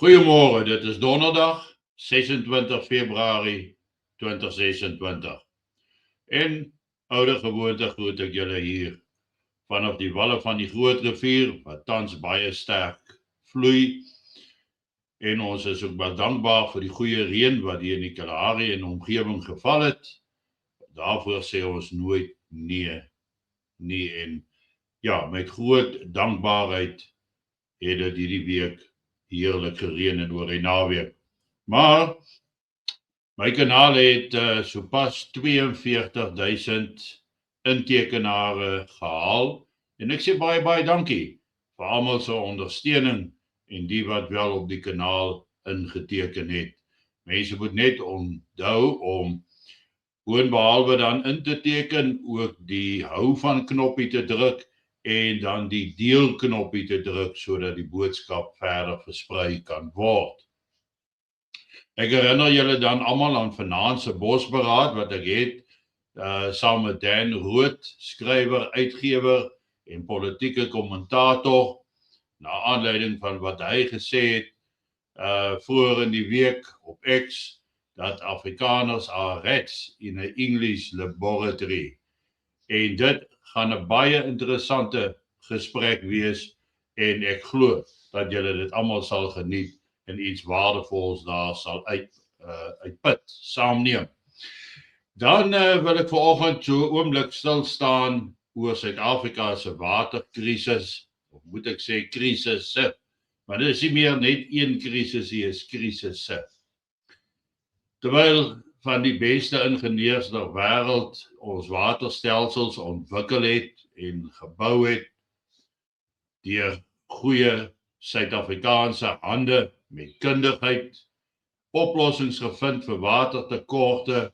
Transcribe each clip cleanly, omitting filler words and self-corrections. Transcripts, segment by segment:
Goeiemôre, dit is donderdag 26 Februarie 2026. En oude gewoonte groet ek julle hier vanaf die walle van die Groot Rivier wat tans baie sterk vloei. En ons is ook baie dankbaar vir die goeie reën wat hier in die Kalahari en omgewing geval het. Daarvoor sê ons nooit nee nie en ja, met groot dankbaarheid het dit hierdie week heerlik gereën en oor die naweek. Maar my kanaal het sopas 42.000 intekenare gehaal en ek sê baie dankie vir almal se ondersteuning en die wat wel op die kanaal ingeteken het. Mense moet net onthou om boonbehalwe dan in te teken ook die hou van knoppie te druk en dan die deel knoppie te druk sodat die boodskap verder versprei kan word. Ek herinner julle dan almal aan vanaand se bosberaad wat ek het saam met Dan Rood, skrywer, uitgewer en politieke kommentator, na aanleiding van wat hy gesê het vroeër in die week op X, dat Afrikaners are rats in 'n English laboratory. En dit gaan 'n baie interessante gesprek wees en ek glo dat julle dit almal sal geniet en iets waardevols daar sal uitput, saamneem. Dan wil ek vanoggend so 'n oomblik stil staan oor Suid-Afrika se waterkrisis, of moet ek sê krisisse, maar dit is nie meer net een krisis nie, is krisisse. Terwyl van die beste ingenieurs ter wêreld ons waterstelsels ontwikkel het en gebou het deur goeie Suid-Afrikaanse hande met kundigheid, oplossings gevind vir watertekorte.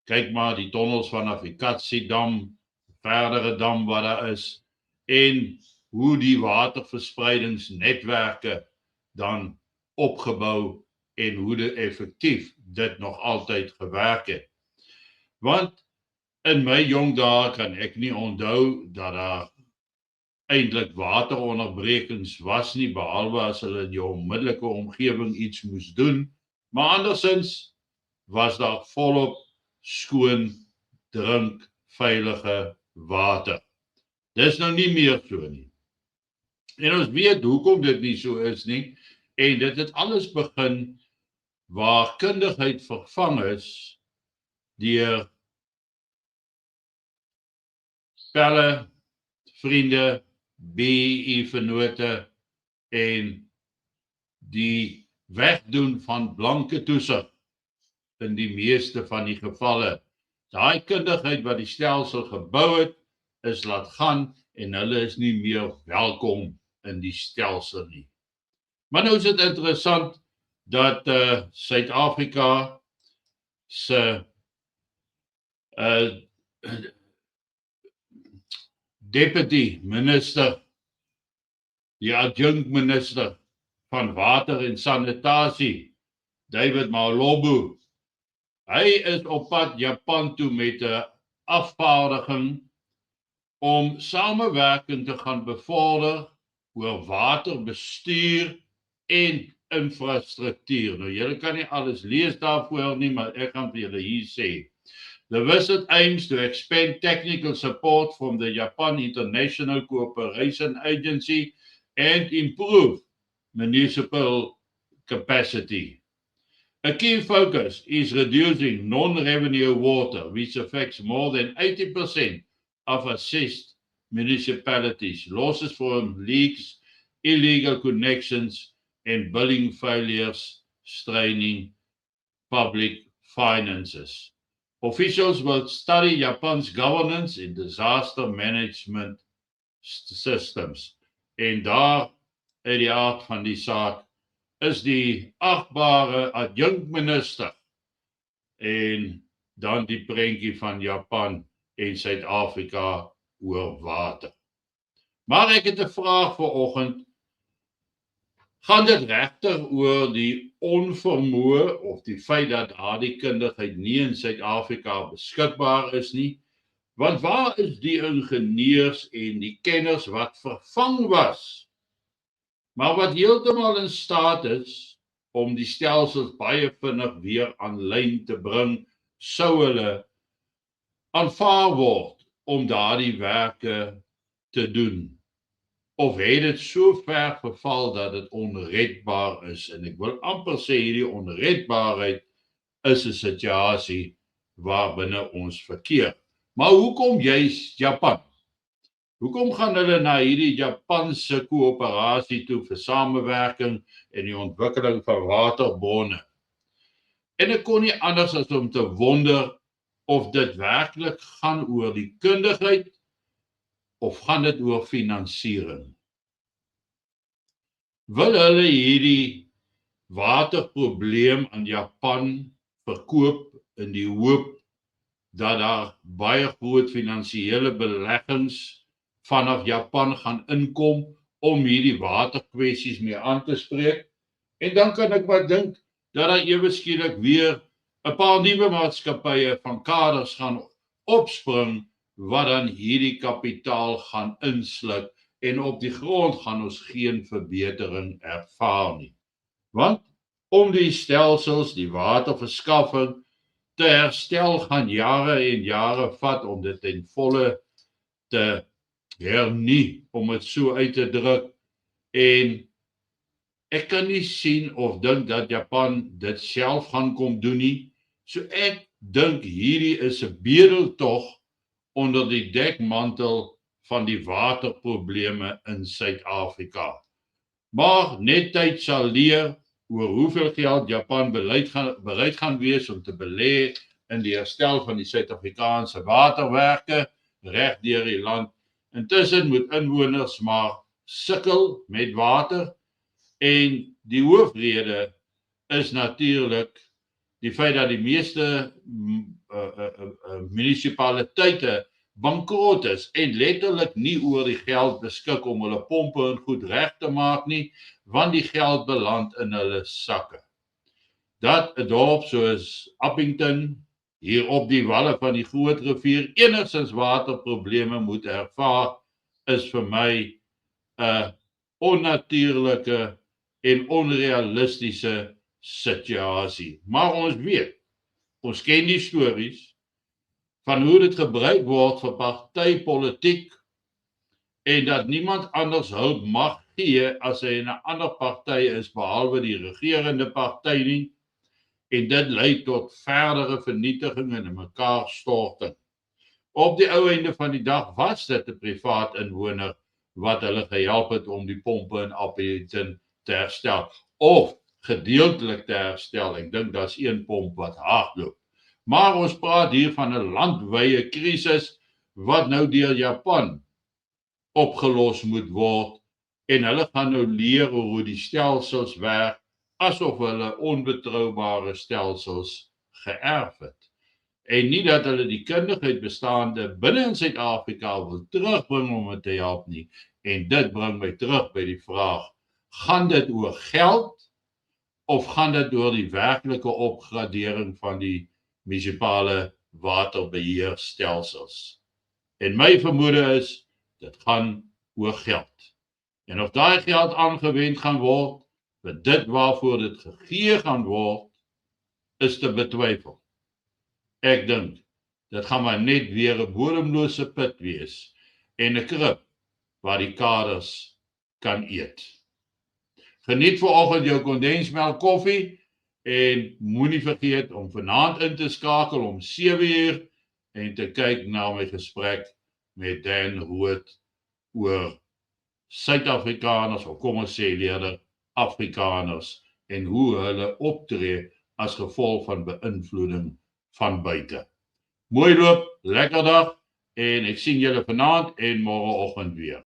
Kyk maar die tonnels van Afrikatsi dam, verdere dam wat daar is, en hoe die waterverspreidingsnetwerke dan opgebou en hoe dit effektief dit nog altyd gewerk het. Want in my jong dae kan ek nie onthou dat daar eintlik wateronderbrekings was nie, behalwe as hulle in jou onmiddellike omgewing iets moes doen, maar andersins was daar volop skoon, drinkveilige water. Dis nou nie meer so nie. En ons weet hoekom dit nie so is nie, en dit het alles begin waar kundigheid vervang is deur pelle, vriende, BEE-vennote en die wegdoen van blanke toesig in die meeste van die gevalle. Daai kundigheid wat die stelsel gebou het, is laat gaan en hulle is nie meer welkom in die stelsel nie. Maar nou is dit interessant dat Suid-Afrika se deputy minister, die adjunct minister van water en sanitasie, David Mahlobo, hy is op pad Japan toe met 'n afvaardiging om samewerking te gaan bevorder oor waterbestuur en infrastruktuur. Nou, julle kan nie alles lees daarvoor nie, maar ek gaan vir julle hier sê. The visit aims to expand technical support from the Japan International Cooperation Agency and improve municipal capacity. A key focus is reducing non-revenue water, which affects more than 80% of assessed municipalities. Losses from leaks, illegal connections, and billing failures straining public finances. Officials will study Japan's governance and disaster management systems. En daar uit die aard van die saak is die agbare adjunkminister en dan die prentjie van Japan en Suid-Afrika oor water. Maar ek het 'n vraag vanoggend. Gaan dit regtig oor die onvermoë of die feit dat daardie kundigheid nie in Suid-Afrika beskikbaar is nie? Want waar is die ingenieurs en die kenners wat vervang was, maar wat heeltemal in staat is om die stelsels baie vinnig weer aan lyn te bring, sou hulle aanvaar word om daardie werke te doen. Of het dit so ver verval dat dit onredbaar is? En ek wil amper sê hierdie onredbaarheid is 'n situasie waarbinne ons verkeer. Maar hoekom juis Japan? Hoekom gaan hulle na hierdie Japanse koöperasie toe vir samewerking en die ontwikkeling van waterbronne? En ek kon nie anders as om te wonder of dit werklik gaan oor die kundigheid of gaan dit oor finansiering? Wil hulle hierdie waterprobleem aan Japan verkoop in die hoop dat daar baie groot finansiële beleggings vanaf Japan gaan inkom om hierdie waterkwessies mee aan te spreek? En dan kan ek maar dink dat daar ewe skielik weer 'n paar nuwe maatskappye van kaders gaan opspring wat dan hierdie kapitaal gaan insluk en op die grond gaan ons geen verbetering ervaar nie. Want om die stelsels, die waterverskaffing te herstel gaan jare en jare vat om dit ten volle te hernie, om dit so uit te druk. En ek kan nie sien of dink dat Japan dit self gaan kom doen nie. So ek dink hierdie is 'n bedeltog onder die dekmantel van die waterprobleme in Suid-Afrika. Maar net tyd sal leer oor hoeveel geld Japan bereid gaan wees om te belê in die herstel van die Suid-Afrikaanse waterwerke reg deur die land. Intussen moet inwoners maar sukkel met water en die hoofrede is natuurlik die feit dat die meeste munisipaliteite bankrot is en letterlik nie oor die geld beskik om hulle pompe en goed reg te maak nie, want die geld beland in hulle sakke. Dat 'n dorp soos Appington hier op die walle van die Groot Rivier enigstens waterprobleme moet ervaar, is vir my 'n onnatuurlike en onrealistiese situasie. Maar ons weet, ons ken die stories van hoe dit gebruik word vir partypolitiek en dat niemand anders hulp mag gee as hy in 'n ander party is behalwe die regerende party nie, en dit lei tot verdere vernietiging en 'n mekaarstorting. Op die ou einde van die dag was dit 'n privaat inwoner wat hulle gehelp het om die pompe in Appington te herstel of gedeeltelik te herstel. Ek dink daar's een pomp wat hardloop. Maar ons praat hier van 'n landwyse krisis wat nou deur Japan opgelos moet word en hulle gaan nou leer hoe die stelsels werk asof hulle onbetroubare stelsels geërf het. En nie dat hulle die kundigheid bestaande binne in Suid-Afrika wil terugbring om dit te help nie. En dit bring my terug by die vraag, gaan dit oor geld of gaan dit oor die werklike opgradering van die munisipale waterbeheerstelsels? En my vermoede is, dit gaan oor geld. En of daai geld aangewend gaan word, vir dit waarvoor dit gegee gaan word, is te betwyfel. Ek dink, dit gaan maar net weer 'n bodemlose put wees en 'n krib waar die kaders kan eet. Geniet vanoggend jou kondensmelk koffie en moenie vergeet om vanaand in te skakel om 7:00 en te kyk na my gesprek met Dan Rood oor Suid-Afrikaners, of kom ons sê eerder Afrikaners, en hoe hulle optree as gevolg van beïnvloeding van buite. Mooi loop, lekker dag, en ek sien julle vanaand en môreoggend weer.